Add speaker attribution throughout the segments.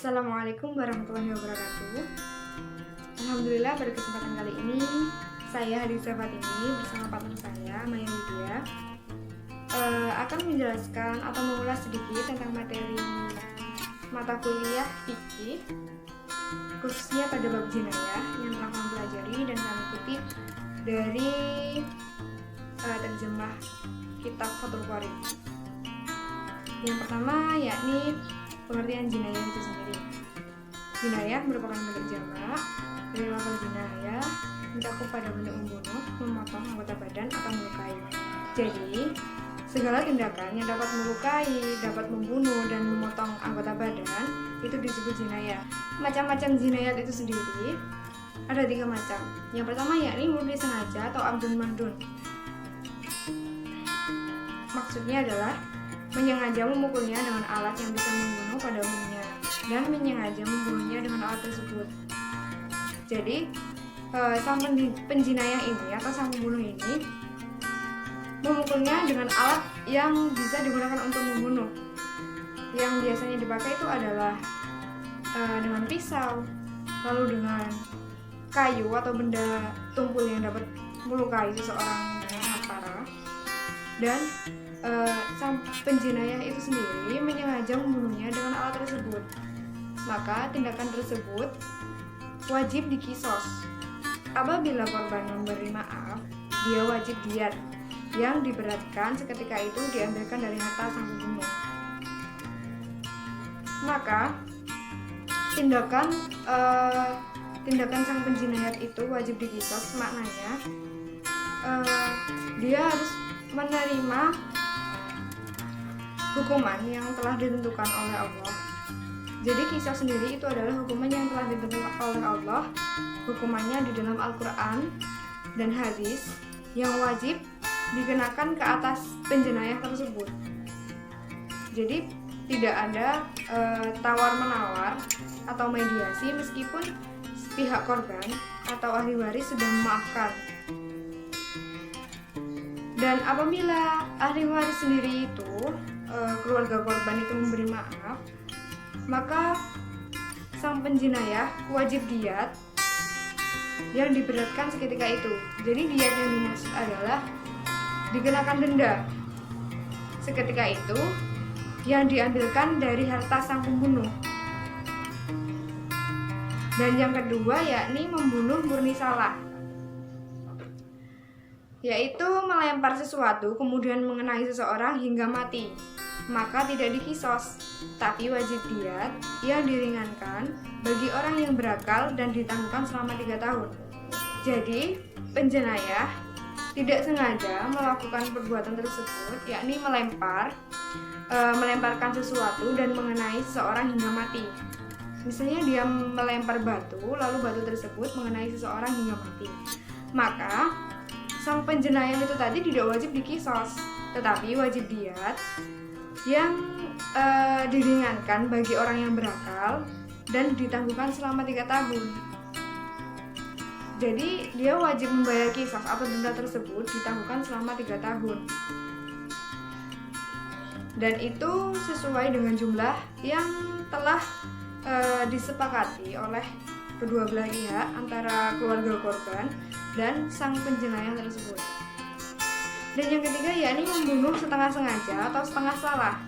Speaker 1: Assalamualaikum warahmatullahi wabarakatuh. Alhamdulillah, pada kesempatan kali ini saya Hadiza Fatimi bersama partner saya Maya Widya akan menjelaskan atau mengulas sedikit tentang materi mata kuliah fikih, khususnya pada bab jinayah yang telah kami pelajari dan kami kutip dari terjemah kitab Fathul Qorib. Yang pertama yakni pengertian jinayah itu sendiri. Jinayah merupakan bentuk jamak dari lafaz jinayah, mencakup pada bentuk membunuh, memotong anggota badan atau melukai. Jadi, segala tindakan yang dapat melukai, dapat membunuh dan memotong anggota badan itu disebut jinayah. Macam-macam jinayat itu sendiri ada 3 macam. Yang pertama yakni murni sengaja atau amdun mahdun. Maksudnya adalah menyengaja memukulnya dengan alat yang bisa membunuh pada umumnya dan menyengaja membunuhnya dengan alat tersebut. Jadi sang penjinayah ini atau sang pembunuh ini memukulnya dengan alat yang bisa digunakan untuk membunuh. Yang biasanya dipakai itu adalah dengan pisau, lalu dengan kayu atau benda tumpul yang dapat melukai seseorang dengan sangat parah. Dan sang penjinayah itu sendiri menyengaja membunuhnya dengan alat tersebut. Maka tindakan tersebut wajib dikisos. Apabila korban memberi maaf, dia wajib diat yang diberatkan seketika itu diambilkan dari harta sang pembunuh. Maka tindakan sang penjinayat itu wajib dikisos, maknanya dia harus menerima hukuman yang telah ditentukan oleh Allah. Jadi kisos sendiri itu adalah hukuman yang telah ditentukan oleh Allah. Hukumannya di dalam Al-Quran dan hadis yang wajib dikenakan ke atas penjenayah tersebut. Jadi tidak ada tawar-menawar atau mediasi meskipun pihak korban atau ahli waris sudah memaafkan. Dan apabila ahli waris sendiri itu keluarga korban itu memberi maaf, maka sang penjinayah wajib diat yang diberatkan seketika itu. Jadi diat yang dimaksud adalah dikenakan denda seketika itu yang diambilkan dari harta sang pembunuh. Dan yang kedua yakni membunuh murni salah, yaitu melempar sesuatu kemudian mengenai seseorang hingga mati. Maka tidak dikisos, tapi wajib diat yang diringankan bagi orang yang berakal dan ditangguhkan selama 3 tahun. Jadi penjenayah tidak sengaja melakukan perbuatan tersebut, yakni melemparkan sesuatu dan mengenai seseorang hingga mati. Misalnya dia melempar batu, lalu batu tersebut mengenai seseorang hingga mati. Maka sang penjenayah itu tadi tidak wajib dikisos, tetapi wajib diat yang diringankan bagi orang yang berakal dan ditangguhkan selama 3 tahun. Jadi dia wajib membayar kisos atau denda tersebut ditangguhkan selama 3 tahun. Dan itu sesuai dengan jumlah yang telah disepakati oleh kedua belah pihak antara keluarga korban dan sang penjenayah tersebut. Dan yang ketiga yakni membunuh setengah sengaja atau setengah salah.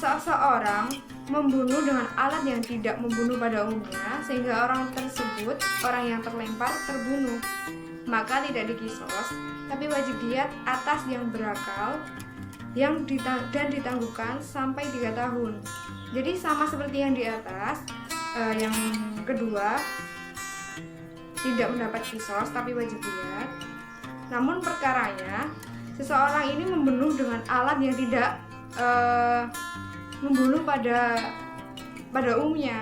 Speaker 1: Seseorang membunuh dengan alat yang tidak membunuh pada umumnya sehingga orang tersebut, orang yang terlempar, terbunuh. Maka tidak dikisos, tapi wajib diat atas yang berakal dan ditangguhkan sampai 3 tahun. Jadi sama seperti yang di atas. Yang kedua tidak mendapat kisos tapi wajib diat. Namun perkaranya seseorang ini membunuh dengan alat yang tidak membunuh pada umumnya.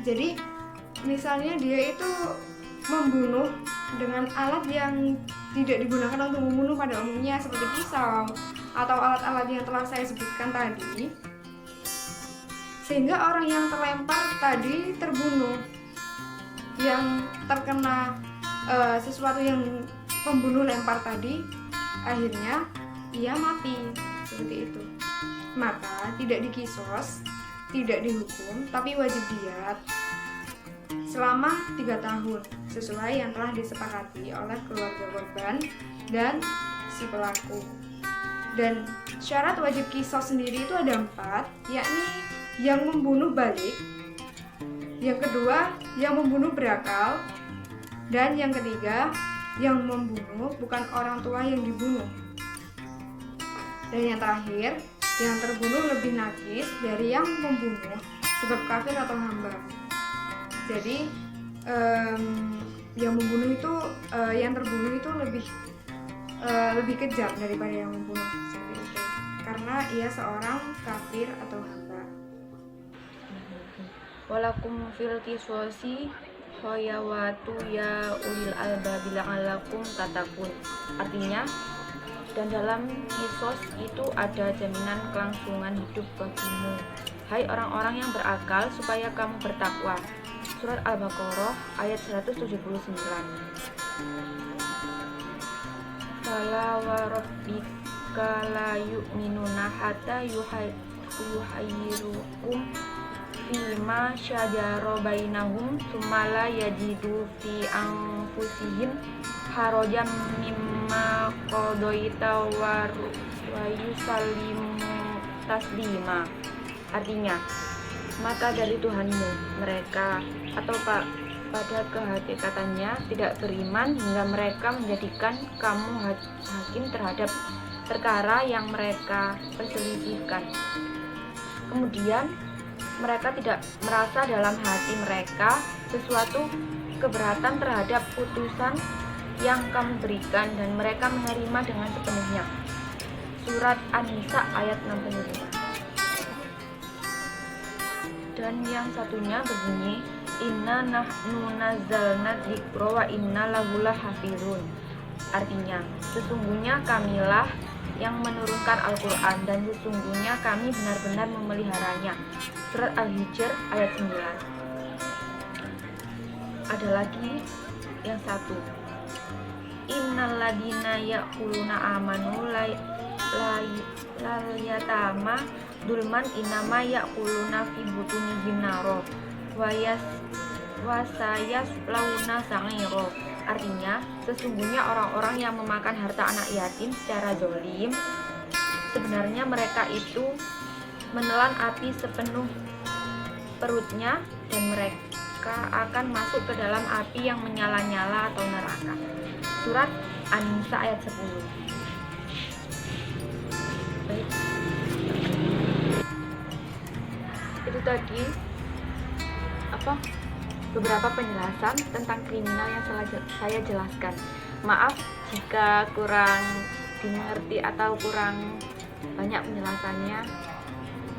Speaker 1: Jadi misalnya dia itu membunuh dengan alat yang tidak digunakan untuk membunuh pada umumnya seperti pisau atau alat-alat yang telah saya sebutkan tadi, sehingga orang yang terlempar tadi terbunuh, yang terkena sesuatu yang pembunuh lempar tadi, akhirnya ia mati seperti itu. Maka tidak dikisos tidak dihukum tapi wajib diat selama 3 tahun sesuai yang telah disepakati oleh keluarga korban dan si pelaku. Dan syarat wajib qisas sendiri itu ada 4, yakni yang membunuh balik, yang kedua yang membunuh berakal, dan yang ketiga yang membunuh bukan orang tua yang dibunuh, dan yang terakhir yang terbunuh lebih najis dari yang membunuh sebab kafir atau hamba. Jadi yang membunuh itu yang terbunuh itu lebih kejam daripada yang membunuh seperti itu, karena ia seorang kafir atau hamba.
Speaker 2: Walakum fil qisasi hayawatu ya ulil albab la'allakum tattaqun. Artinya, dan dalam kisos itu ada jaminan kelangsungan hidup bagimu, hai orang-orang yang berakal, supaya kamu bertakwa. Surat Al-Baqarah ayat 179. Fala wa rabbika la yu'minuna hatta yuhayyirukum fima syajara bainahum tsumma la yajidu fi anfusihim harajan mimma qadaita wa yusallimu taslima. Artinya, maka dari Tuhanmu mereka atau pada kehakikatannya tidak beriman hingga mereka menjadikan kamu hakim terhadap perkara yang mereka perselisihkan. Kemudian mereka tidak merasa dalam hati mereka sesuatu keberatan terhadap putusan yang kamu berikan, dan mereka menerima dengan sepenuhnya. Surat An-Nisa ayat 65. Dan yang satunya berbunyi, Inna nahnu nazzalna dzikra wa inna lahu lahafizun. Artinya, sesungguhnya kamilah yang menurunkan Al-Quran, dan sesungguhnya kami benar-benar memeliharanya. Surat Al-Hijr ayat 9. Ada lagi yang satu, Innal ladina ya'kuluna amanu la yatama dulman inama ya'kuluna fi butunihim naro wasayas launa sa'iro. Artinya, sesungguhnya orang-orang yang memakan harta anak yatim secara zalim, sebenarnya mereka itu menelan api sepenuh perutnya, dan mereka akan masuk ke dalam api yang menyala-nyala atau neraka. Surat An-Nisa ayat 10. Baik. Itu tadi beberapa penjelasan tentang kriminal yang saya jelaskan. Maaf jika kurang dimengerti atau kurang banyak penjelasannya.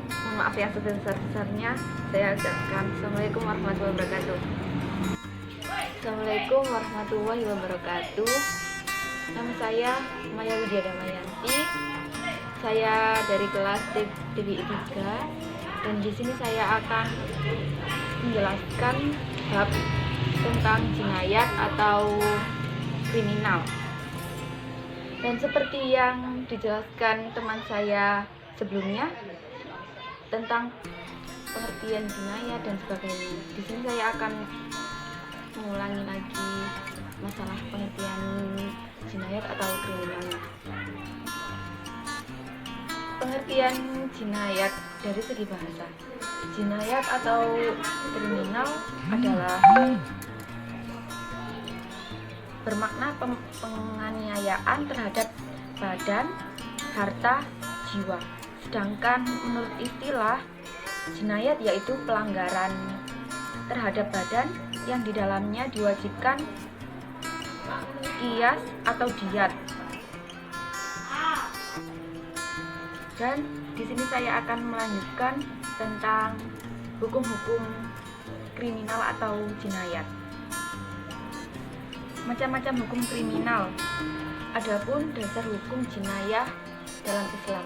Speaker 2: Mohon maaf yang sebesar-besarnya. Saya ucapkan Assalamualaikum warahmatullahi wabarakatuh. Assalamualaikum warahmatullahi wabarakatuh. Nama saya Maya Widya Damayanti. Saya dari kelas DBI 3, dan di sini saya akan menjelaskan bab tentang jinayat atau kriminal. Dan seperti yang dijelaskan teman saya sebelumnya tentang pengertian jinayat dan sebagainya, di sini saya akan mengulangi lagi masalah pengertian jinayat atau kriminalnya. Pengertian jinayat dari segi bahasa. Jinayat atau kriminal adalah bermakna penganiayaan terhadap badan, harta, jiwa. Sedangkan menurut istilah, jinayat yaitu pelanggaran terhadap badan yang di dalamnya diwajibkan qiyas atau diyat. Dan di sini saya akan melanjutkan tentang hukum-hukum kriminal atau jinayat. Macam-macam hukum kriminal. Adapun dasar hukum jinayah dalam Islam.